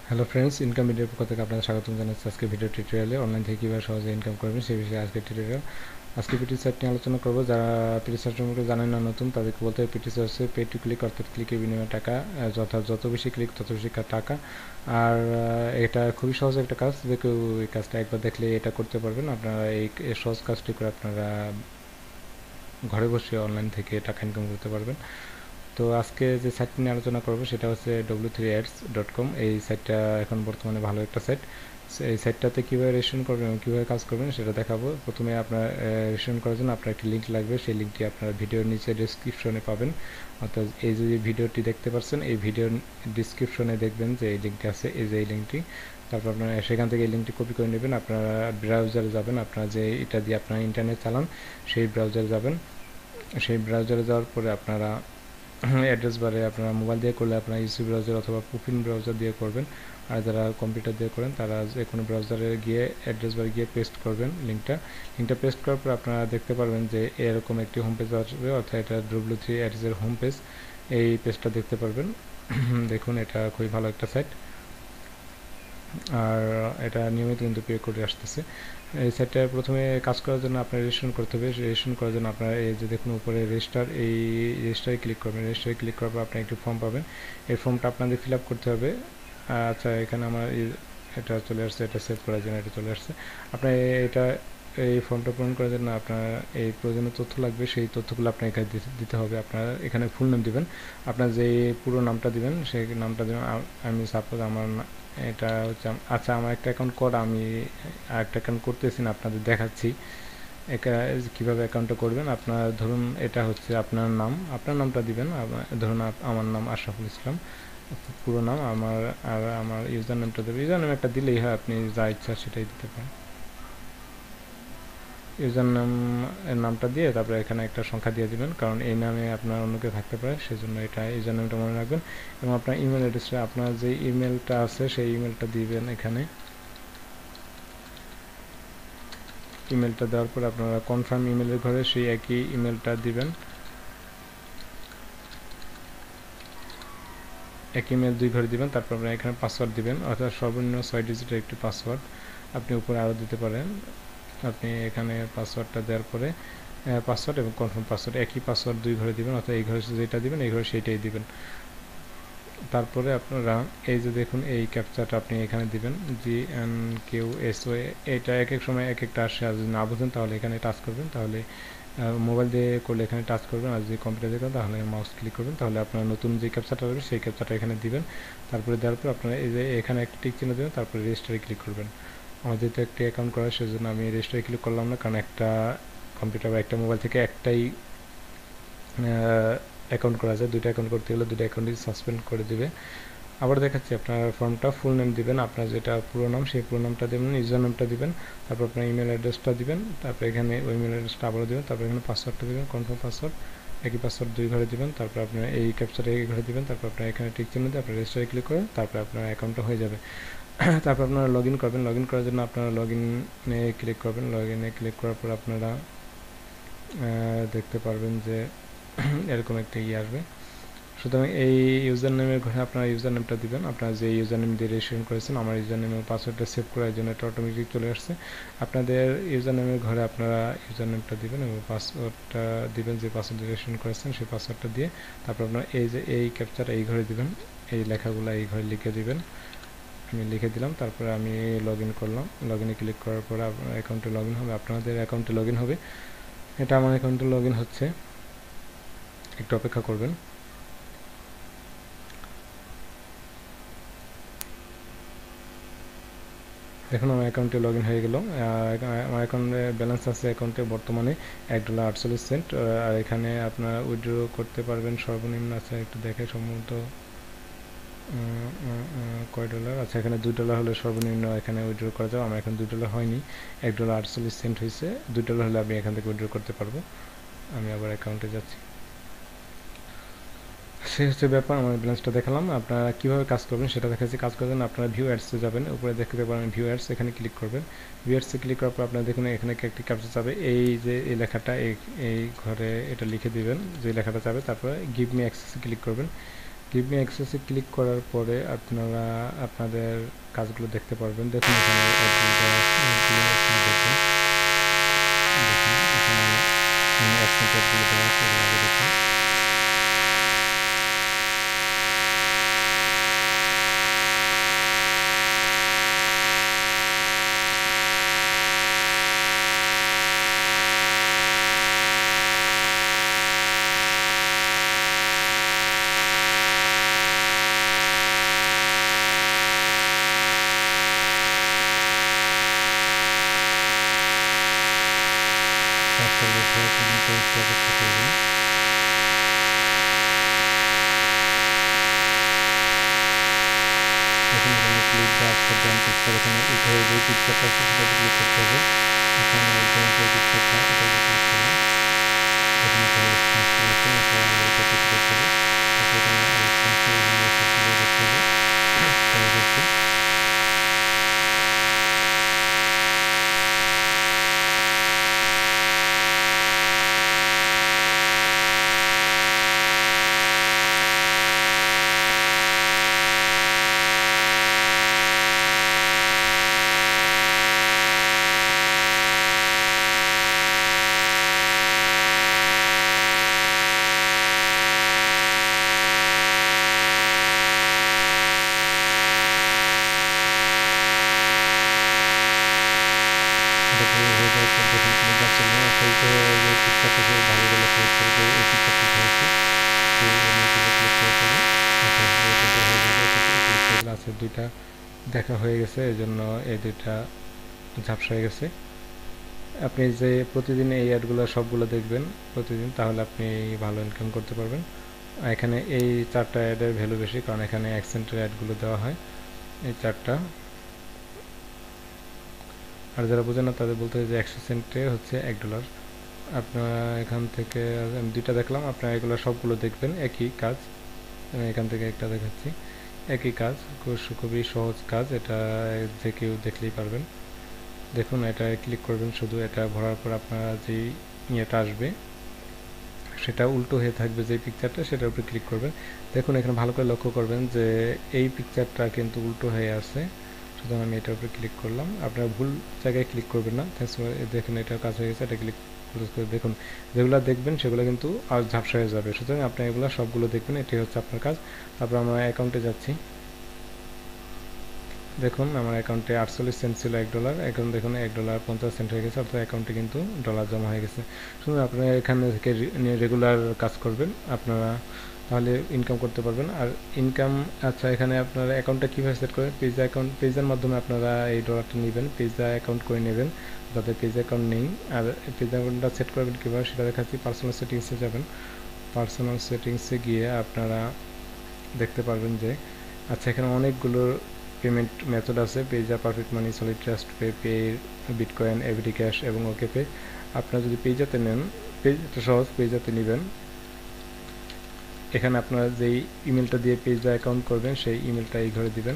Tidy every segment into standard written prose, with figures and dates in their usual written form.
Hello friends, income ভিডিওর পক্ষ থেকে আপনাদের স্বাগতম জানাচ্ছি। আজকে ভিডিও টিউটোরিয়ালে অনলাইন থেকে কীভাবে সহজে ইনকাম করবেন সেই বিষয়ে আজকে টিউটোরিয়াল। আজকে পিটি সাইট নিয়ে আলোচনা করবো। যারা পিটি সাইট সম্পর্কে জানেন না, নতুন, তাদেরকে বলতে হবে পিটি সাইট হচ্ছে পে টু ক্লিক, অর্থাৎ ক্লিকের বিনিময়ে টাকা। যত বেশি ক্লিক তত বেশি টাকা। আর এটা খুবই সহজ একটা কাজ, যে কেউ এই কাজটা একবার দেখলে এটা করতে পারবেন। আপনারা এই সহজ কাজটি করে আপনারা ঘরে বসে অনলাইন থেকে টাকা ইনকাম করতে পারবেন। তো আজকে যে সাইটটি নিয়ে আলোচনা করবো সেটা হচ্ছে w3ads.com। এই সাইটটা এখন বর্তমানে ভালো একটা সাইট। এই সাইটটাতে কীভাবে রেজিস্ট্রেশন করবেন এবং কীভাবে কাজ করবেন সেটা দেখাবো। প্রথমে আপনার রেজিস্ট্রেশন করার জন্য আপনার একটি লিঙ্ক লাগবে। সেই লিঙ্কটি আপনার ভিডিওর নিচে ডেসক্রিপশনে পাবেন। অর্থাৎ এই যে ভিডিওটি দেখতে পাচ্ছেন, এই ভিডিওর ডিসক্রিপশনে দেখবেন যে এই লিঙ্কটি আছে, এই যে এই লিঙ্কটি। তারপর আপনারা সেখান থেকে এই লিঙ্কটি কপি করে নেবেন। আপনারা ব্রাউজারে যাবেন, আপনারা যে এটা দিয়ে আপনারা ইন্টারনেট চালান সেই ব্রাউজারে যাবেন। সেই ব্রাউজারে যাওয়ার পরে আপনারা অ্যাড্রেস বারে আপনারা মোবাইল দিয়ে করলে আপনারা ইউসি ব্রাউজার অথবা পুফিন ব্রাউজার দিয়ে করবেন। আর যারা কম্পিউটার দিয়ে করেন তারা যে কোনো ব্রাউজারে গিয়ে অ্যাড্রেস বারে গিয়ে পেস্ট করবেন লিঙ্কটা পেস্ট করার পর আপনারা দেখতে পারবেন যে এরকম একটি হোম পেজ আসবে, অর্থাৎ এটা w3ads এর হোম পেজ। এই পেজটা দেখতে পারবেন। দেখুন, এটা খুবই ভালো একটা সাইট, আর এটা নিয়মিত কিন্তু পে করে আসতেছে। এই সাইটটা প্রথমে কাজ করার জন্য আপনার রেজিস্ট্রেশন করতে হবে। রেজিস্ট্রেশন করার জন্য আপনারা এই যে দেখুন উপরে রেজিস্টার, এই রেজিস্টারে ক্লিক করবেন। রেজিস্টারে ক্লিক করার পর আপনি একটি ফর্ম পাবেন। এই ফর্মটা আপনাদের ফিল আপ করতে হবে। আচ্ছা, এখানে আমার এটা চলে আসছে, এটা সেভ করার জন্য এটা চলে আসছে। আপনার এটা এই ফর্মটা পূরণ করার জন্য আপনার এই প্রয়োজনীয় তথ্য লাগবে, সেই তথ্যগুলো আপনার এখানে দিতে হবে। আপনারা এখানে ফুল নেম দিবেন, আপনার যে পুরো নামটা দিবেন সেই নামটা দেবেন। আমি সাপোজ আমার এটা হচ্ছে, আচ্ছা, আমার একটা অ্যাকাউন্ট করা, আমি আরেকটা অ্যাকাউন্ট করতেছি না, আপনাদের দেখাচ্ছি কীভাবে অ্যাকাউন্টটা করবেন। আপনার ধরুন এটা হচ্ছে আপনার নাম, আপনার নামটা দিবেন। ধরুন আমার নাম আশরাফুল ইসলাম, পুরো নাম আমার। আর আমার ইউজার নেমটা দেবেন। ইউজার নেম একটা দিলেই হয়, আপনি যা ইচ্ছা সেটাই দিতে পারেন। ইউজার নামটা দিয়ে তারপরে এখানে একটা সংখ্যা দিয়ে দিবেন, কারণ এই নামে আপনার অন্য কেউ থাকতে পারে, সেজন্য এটা ইউজার নেমটা মনে রাখবেন। এবং আপনার ইমেল অ্যাড্রেসটা, আপনার যে ইমেলটা আছে সেই ইমেলটা দিবেন এখানে। ইমেলটা দেওয়ার পর আপনারা কনফার্ম ইমেলের ঘরে সেই একই ইমেলটা দিবেন। এক ইমেল 2 ঘরে দিবেন। তারপর আপনারা এখানে পাসওয়ার্ড দিবেন, অর্থাৎ সর্বনিম্ন 6 ডিজিটের একটি পাসওয়ার্ড। আপনি উপরে আরও দিতে পারেন। আপনি এখানে পাসওয়ার্ডটা দেওয়ার পরে পাসওয়ার্ড এবং কনফার্ম পাসওয়ার্ড, একই পাসওয়ার্ড 2 ঘরে দিবেন, অর্থাৎ এই ঘরে যেটা দিবেন এই ঘরে সেইটাই দিবেন। তারপরে আপনারা এই যে দেখুন এই ক্যাপচাটা আপনি এখানে দিবেন, GNQSO। এটা এক এক সময় এক একটা আসে, আর যদি না বুঝেন তাহলে এখানে টাচ করবেন, তাহলে মোবাইল দিয়ে করলে এখানে টাচ করবেন, আর যদি কম্পিউটার দিয়ে করেন তাহলে মাউস ক্লিক করবেন, তাহলে আপনার নতুন যে ক্যাপচাটা হবে সেই ক্যাপচাটা এখানে দিবেন। তারপরে দেওয়ার পর আপনারা এই যে এখানে একটা টিক চিহ্ন দেবেন, তারপরে রেজিস্টারে ক্লিক করবেন। আমার যেহেতু একটি অ্যাকাউন্ট করা, সেজন্য আমি রেজিস্টারে ক্লিক করলাম না, কারণ একটা কম্পিউটার বা একটা মোবাইল থেকে একটাই অ্যাকাউন্ট করা যায়। 2টা অ্যাকাউন্ট করতে গেলে 2টা অ্যাকাউন্টই সাসপেন্ড করে দিবে। আবার দেখাচ্ছি, আপনার ফর্মটা ফুল নেম দিবেন, আপনার যেটা পুরো নাম সেই পুরো নামটা দেবেন, ইউজার নামটা দিবেন, তারপর আপনার ইমেল অ্যাড্রেসটা দিবেন, তারপর এখানে ওই ইমেল অ্যাড্রেসটা আবারও দেবেন, তারপর এখানে পাসওয়ার্ডটা দেবেন, কনফার্ম পাসওয়ার্ড, একই পাসওয়ার্ড 2 ঘরে দিবেন, তারপর আপনার এই ক্যাপচারে এই ঘরে দিবেন, তারপর আপনার এখানে টিক চিহ্ন দিয়ে আপনার রেজিস্টারে ক্লিক করেন, তারপর আপনার অ্যাকাউন্টটা হয়ে যাবে। তারপর আপনারা লগ ইন করবেন। লগ ইন করার জন্য আপনারা লগ ইনে ক্লিক করবেন। লগ ইনে ক্লিক করার পর আপনারা দেখতে পারবেন যে এরকম একটা আসবে। সুতরাং এই ইউজার নেমের ঘরে আপনারা ইউজার নেমটা দিবেন, আপনারা যে ইউজার নেম দিয়ে রেজিস্ট্রেশন করেছেন। আমার ইউজার নেম এবং পাসওয়ার্ডটা সেভ করার জন্য এটা অটোমেটিক চলে আসছে। আপনাদের ইউজার নেমের ঘরে আপনারা ইউজার নেমটা দিবেন এবং পাসওয়ার্ডটা দিবেন, যে পাসওয়ার্ড দিয়ে রেজিস্ট্রেশন করেছেন সেই পাসওয়ার্ডটা দিয়ে। তারপর আপনারা এই যে এই ক্যাপচাটা এই ঘরে দিবেন, এই লেখাগুলো এই ঘরে লিখে দিবেন। আমি লিখে দিলাম, তারপরে আমি লগ ইন করলাম। লগ ইনে ক্লিক করার পরে আপনার অ্যাকাউন্টে লগ ইন হবে, আপনাদের অ্যাকাউন্টে লগ ইন হবে। এটা আমার অ্যাকাউন্টে লগ ইন হচ্ছে, একটু অপেক্ষা করবেন। দেখুন আমার অ্যাকাউন্টে লগ ইন হয়ে গেল। আমার অ্যাকাউন্টে ব্যালেন্স আছে অ্যাকাউন্টে বর্তমানে $1.48। আর এখানে আপনারা উইথড্র করতে পারবেন সর্বনিম্ন আছে, একটু দেখে সম্ভবত কয় ডলার। আচ্ছা, এখানে $2 হলে সর্বনিম্ন এখানে উইথড্র করা যাবে। আমার এখন $2 হয়নি, $1.48 হয়েছে। $2 হলে আমি এখান থেকে উইথড্র করতে পারবো। আমি আবার অ্যাকাউন্টে যাচ্ছি। সে হচ্ছে ব্যাপার। আমার ব্যালেন্সটা দেখালাম। আপনারা কীভাবে কাজ করবেন সেটা দেখাচ্ছি। কাজ করবেন, আপনারা ভিউ অ্যাডসে যাবেন, উপরে দেখতে পারেন ভিউ অ্যাডস, এখানে ক্লিক করবেন। ভিউ অ্যাডসে ক্লিক করার পর আপনারা দেখুন এখানে একটি ক্যাপচা যাবে, এই যে এই লেখাটা এই ঘরে এটা লিখে দিবেন যে লেখাটা যাবে, তারপরে গিভ মি অ্যাক্সেসে ক্লিক করবেন। গিভ মি অ্যাক্সেসে ক্লিক করার পরে আপনারা আপনাদের কাজগুলো দেখতে পারবেন। দেখুন এখানে দেখুন এখানে অ্যাকশন ট্যাগগুলো দেওয়া আছে, এগুলো আগে দেখুন। এখানে উঠে যে পিকচারটা আছে সেটাতে ক্লিক করতে হবে। এখানে পিকচারটা এটাতে ক্লিক করবেন। এখানে একটা রেসপন্স আছে, এটাতে ক্লিক করে এখানে রেসপন্স সবগুলো দেখতে হবে। দুইটা দেখা হয়ে গেছে, এই জন্য এই দুইটা ঝাপসা হয়ে গেছে। আপনি যে প্রতিদিন এই অ্যাডগুলো সবগুলো দেখবেন প্রতিদিন, তাহলে আপনি ভালো ইনকাম করতে পারবেন। এখানে এই 4টা অ্যাডের ভ্যালু বেশি, কারণ এখানে অ্যাকসেন্টের অ্যাডগুলো দেওয়া হয় এই 4টা। আর যারা বোঝে না তাদের বলতে হয় যে 100 সেন্টে হচ্ছে $1। আপনারা এখান থেকে আমি 2টা দেখলাম, আপনারা এগুলো সবগুলো দেখবেন। একই কাজ, এখান থেকে একটা দেখাচ্ছি। একই কাজ, খুবই সহজ কাজ, এটা যে কেউ দেখলেই পারবেন। দেখুন এটা ক্লিক করবেন, শুধু এটা ভরার পর আপনারা যেই ইয়েটা আসবে সেটা উল্টো হয়ে থাকবে, যে পিকচারটা সেটার উপরে ক্লিক করবেন। দেখুন এখানে ভালো করে লক্ষ্য করবেন যে এই পিকচারটা কিন্তু উল্টো হয়ে আছে, সুতরাং আমি এটার উপরে ক্লিক করলাম। আপনারা ভুল জায়গায় ক্লিক করবেন না। দেখুন এটা কাজ হয়ে গেছে, এটা ক্লিক করে দেখুন যেগুলো দেখবেন সেগুলো কিন্তু আর ঝাপসা হয়ে যাবে। সুতরাং আপনি এগুলো সবগুলো দেখবেন, এটাই হচ্ছে আপনার কাজ। তারপর আমরা অ্যাকাউন্টে যাচ্ছি। দেখুন আমার অ্যাকাউন্টে 48 সেন্ট ছিল $1, এখন দেখুন $1.50 হয়ে গেছে, অর্থাৎ অ্যাকাউন্টে কিন্তু ডলার জমা হয়ে গেছে। শুধু আপনারা এখানে থেকে রেগুলার কাজ করবেন, আপনারা তাহলে ইনকাম করতে পারবেন। আর ইনকাম, আচ্ছা এখানে আপনারা অ্যাকাউন্টটা কীভাবে সেট করবেন? পেজা অ্যাকাউন্ট, পেজের মাধ্যমে আপনারা এই ডলারটা নেবেন, পেজা অ্যাকাউন্ট করে নেবেন যাদের পেজ অ্যাকাউন্ট নেই। আর পেজ অ্যাকাউন্টটা সেট করবেন কীভাবে সেটা দেখাচ্ছি। পার্সোনাল সেটিংসে যাবেন, পার্সোনাল সেটিংসে গিয়ে আপনারা দেখতে পারবেন যে আচ্ছা এখানে অনেকগুলো পেমেন্ট মেথড আছে, Payza, Perfect Money, Solid Trust Pay, Pay, Bitcoin, এভিডি ক্যাশ এবং ওকে পে। আপনারা যদি পেজাতে নেন, পেজটা সহজ, পেজাতে নেবেন। এখানে আপনারা যেই ইমেলটা দিয়ে পেজা অ্যাকাউন্ট করবেন সেই ইমেলটা এই ঘরে দিবেন,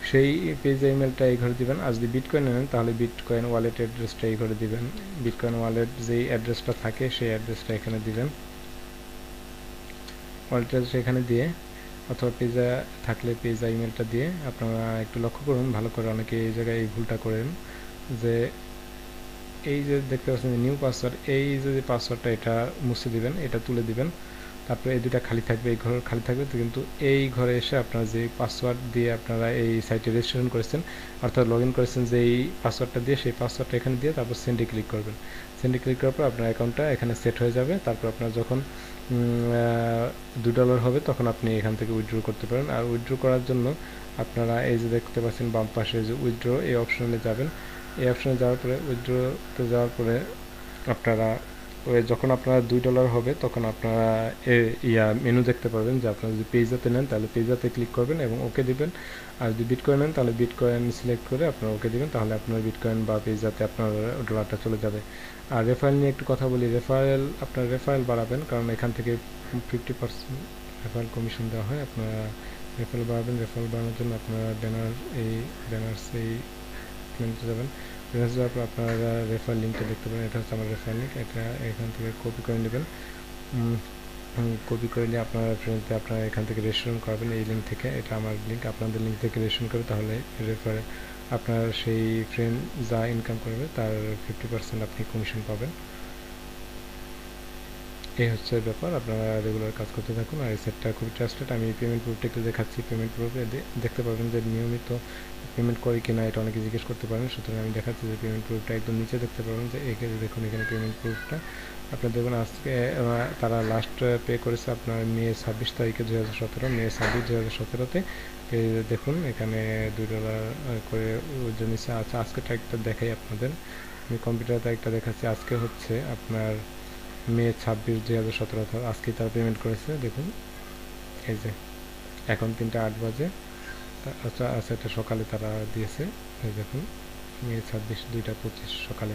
সেই পেজে ইমেলটা এই ঘরে দিবেন। আর যদি বিটকয়েন নেন তাহলে বিটকয়েন ওয়ালেট অ্যাড্রেসটা এই ঘরে দিবেন, বিটকয়েন ওয়ালেট যেই অ্যাড্রেসটা থাকে সেই অ্যাড্রেসটা এখানে দিবেন, ওয়ালেট অ্যাড্রেস এখানে দিয়ে, অথবা পেজা থাকলে পেজা ইমেলটা দিয়ে। আপনারা একটু লক্ষ্য করুন ভালো করে, অনেকে এই জায়গায় এই ভুলটা করেন যে এই যে দেখতে পাচ্ছেন নিউ পাসওয়ার্ড, এই যে পাসওয়ার্ডটা এটা মুছে দিবেন, এটা তুলে দিবেন। তারপরে এই দুটা খালি থাকবে, এই ঘর খালি থাকবে, তো কিন্তু এই ঘরে এসে আপনারা যে পাসওয়ার্ড দিয়ে আপনারা এই সাইটে রেজিস্ট্রেশন করেছেন অর্থাৎ লগ ইন করেছেন যে এই পাসওয়ার্ডটা দিয়ে, সেই পাসওয়ার্ডটা এখানে দিয়ে তারপর সেন্ডে ক্লিক করবেন। সেন্ডে ক্লিক করার পর আপনার অ্যাকাউন্টটা এখানে সেট হয়ে যাবে। তারপর আপনার যখন $2 হবে তখন আপনি এখান থেকে উইথড্র করতে পারেন। আর উইথড্র করার জন্য আপনারা এই যে দেখতে পাচ্ছেন বাম পাশে যে উইথড্র, এই অপশনে যাবেন। এই অপশনে যাওয়ার পরে উইথড্রতে যাওয়ার পরে আপনারা যখন আপনার $2 হবে তখন আপনারা মেনু দেখতে পাবেন যে আপনারা যদি পেজাতে নেন তাহলে পেজাতে ক্লিক করবেন এবং ওকে দিবেন। আর যদি বিটকয়েন নেন তাহলে বিটকয়েন সিলেক্ট করে আপনারা ওকে দিবেন, তাহলে আপনার বিটকয়েন বা পেজাতে আপনার ডলারটা চলে যাবে। আর রেফারেল নিয়ে একটু কথা বলি। আপনার রেফারেল বাড়াবেন, কারণ এখান থেকে 50% রেফারেল কমিশন দেওয়া হয়। আপনারা রেফারেল বাড়াবেন। রেফারেল বাড়ানোর জন্য আপনারা ব্যানার্স এই লিঙ্কে যাবেন। ব্যানার্স যাওয়ার পর আপনারা রেফার লিঙ্কটা দেখতে পারেন, এটা হচ্ছে আমার রেফার লিঙ্ক, এটা এখান থেকে কপি করে নেবেন। কপি করে নিয়ে আপনার ফ্রেন্ডসে আপনারা এখান থেকে রেজিস্ট্রেশন করবেন এই লিঙ্ক থেকে। এটা আমার লিঙ্ক, আপনাদের লিঙ্ক থেকে রেজিস্ট্রেশন করবে, তাহলে রেফারে আপনার সেই ফ্রেন্ড যা ইনকাম করবে তার 50% আপনি কমিশন পাবেন। এই হচ্ছে ব্যাপার, আপনারা রেগুলার কাজ করতে থাকুন। আর এই সেটটা খুবই ট্রাস্টেড। আমি পেমেন্ট প্রুফটা একটু দেখাচ্ছি। পেমেন্ট প্রুফে দেখতে পাবেন যে নিয়মিত পেমেন্ট করে কিনা, এটা অনেকে জিজ্ঞেস করতে পারেন। সুতরাং আমি দেখাচ্ছি যে পেমেন্ট প্রুফটা একদম নিচে দেখতে পাবেন যে এখানে দেখুন, এখানে পেমেন্ট প্রুফটা আপনার দেখুন। আজকে তারা লাস্ট পে করেছে আপনার মে 26 তারিখে 2017, মে 26 2017-তে দেখুন এখানে $2 করে ওজন নিচ্ছে। আচ্ছা, আজকে তারিখটা দেখাই আপনাদের, আমি কম্পিউটার তারিখটা দেখাচ্ছি। আজকে হচ্ছে আপনার মে 26 2017, আজকেই তারা পেমেন্ট করেছে। দেখুন এই যে এখন 3:08 বাজে। আচ্ছা আচ্ছা, এটা সকালে তারা দিয়েছে। এই দেখুন মে 26 2:25 সকালে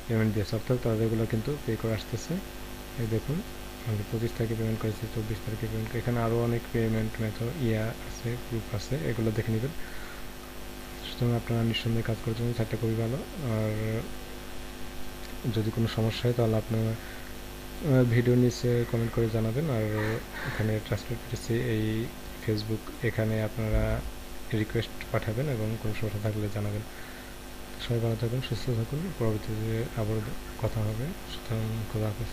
পেমেন্ট দিয়েছে, অর্থাৎ তারা রেগুলার কিন্তু পে করে আসতেছে। এই দেখুন আমি 25 তারিখে পেমেন্ট করেছি, 24 তারিখে পেমেন্ট। এখানে আরও অনেক পেমেন্ট মেথড আছে, গ্রুপ আছে, এগুলো দেখে নেবেন। সুতরাং আপনারা নিঃসন্দেহে কাজ করতে পারেন, সাইটটা খুবই ভালো। আর যদি কোনো সমস্যা হয় তাহলে আপনারা ভিডিও নিচে কমেন্ট করে জানাবেন। আর এখানে ট্রান্সলেট করেছি এই ফেসবুক, এখানে আপনারা রিকোয়েস্ট পাঠাবেন এবং কোনো সমস্যা থাকলে জানাবেন। সবাই ভালো থাকুন, সুস্থ থাকুন, পরবর্তীতে আবার কথা হবে। সুতরাং খোদা হাফেজ।